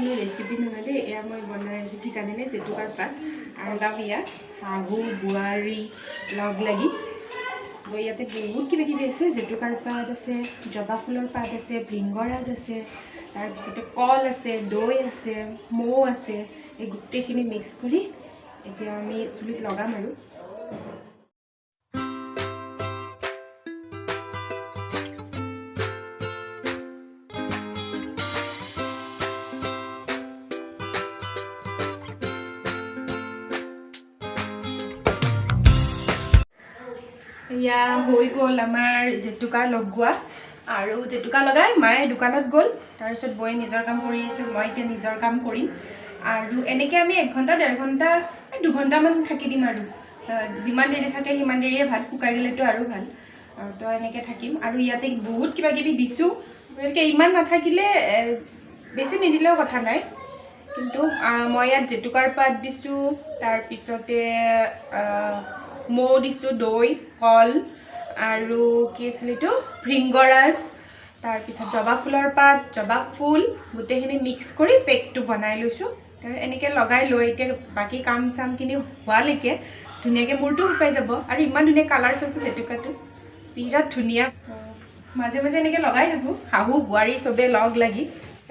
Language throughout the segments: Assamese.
কোনো ৰেচিপি নহয় দেই, এয়া মই বনাই আছোঁ কি জানেনে, জেতুকাৰ পাত আৰু ইয়াত শাহু বোৱাৰী লগ লাগি তো ইয়াতে বহুত কিবা কিবি আছে। জেতুকাৰ পাত আছে, জবা ফুলৰ পাত আছে, ভৃংগৰাজ আছে, তাৰপিছতে কল আছে, দৈ আছে, মৌ আছে। এই গোটেইখিনি মিক্স কৰি এতিয়া আমি চুলিত লগাম আৰু এয়া হৈ গ'ল আমাৰ জেতুকা লগোৱা। আৰু জেতুকা লগাই মায়ে দোকানত গ'ল, তাৰপিছত বৌয়ে নিজৰ কাম কৰি আছে, মই এতিয়া নিজৰ কাম কৰিম। আৰু এনেকৈ আমি 1 ঘণ্টা 1.5 ঘণ্টা 2 ঘণ্টামান থাকি দিম আৰু যিমান দেৰি থাকে সিমান দেৰিয়ে ভাল, শুকাই গ'লেতো আৰু ভাল। তো এনেকৈ থাকিম। আৰু ইয়াতে বহুত কিবা কিবি দিছোঁ, গতিকে ইমান নাথাকিলে বেছি নিদিলেও কথা নাই। কিন্তু মই ইয়াত জেতুকাৰ পাত দিছোঁ, তাৰপিছতে মৌ দিছোঁ, দৈ, কল আৰু কি আছিল এইটো ভৃংগৰাজ, তাৰপিছত জবা ফুলৰ পাত, জবা ফুল গোটেইখিনি মিক্স কৰি পেকটো বনাই লৈছোঁ। এনেকৈ লগাই লৈ এতিয়া বাকী কাম চামখিনি হোৱালৈকে ধুনীয়াকৈ মূৰটো শুকাই যাব। আৰু ইমান ধুনীয়া কালাৰ চাইছে জেতুকাটো, বিৰাট ধুনীয়া। মাজে মাজে এনেকৈ লগাই থাকোঁ, শাহু বোৱাৰী চবেই লগ লাগি।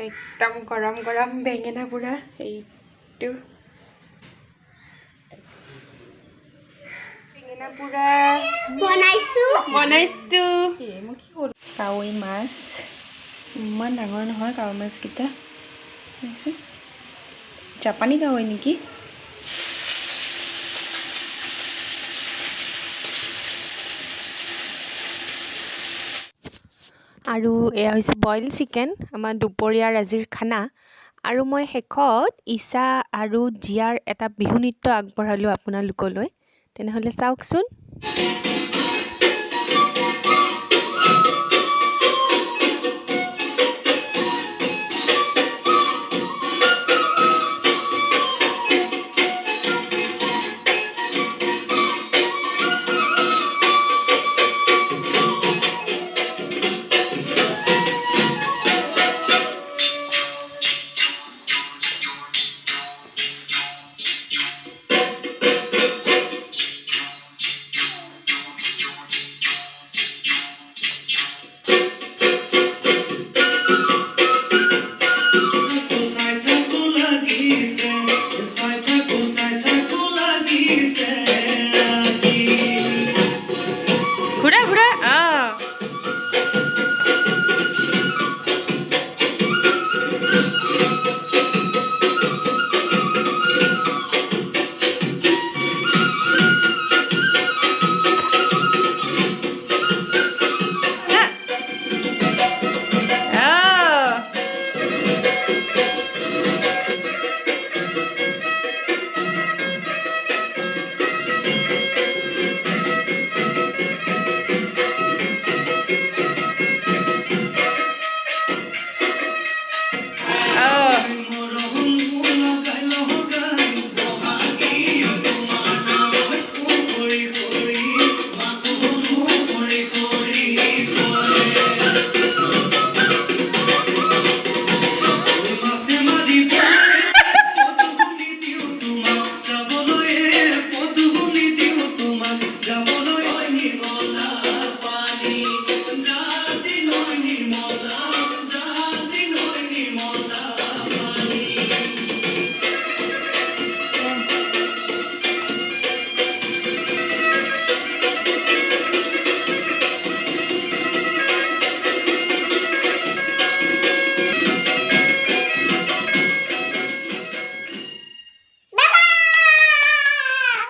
একদম গৰম গৰম বেঙেনা পোৰা এইটো বেঙেনা পোৰা বনাইছোঁ। মই কি কৰোঁ, কাৱৈ মাছ ইমান ডাঙৰ নহয় কাৱৈ মাছকেইটা, জাপানী কাৱৈ নেকি। আৰু এয়া হৈছে বইল চিকেন, আমাৰ দুপৰীয়াৰ আজিৰ খানা। আৰু মই শেষত ঈশা আৰু জিয়াৰ এটা বিহু নৃত্য আগবঢ়ালোঁ আপোনালোকলৈ, তেনেহ'লে চাওকচোন।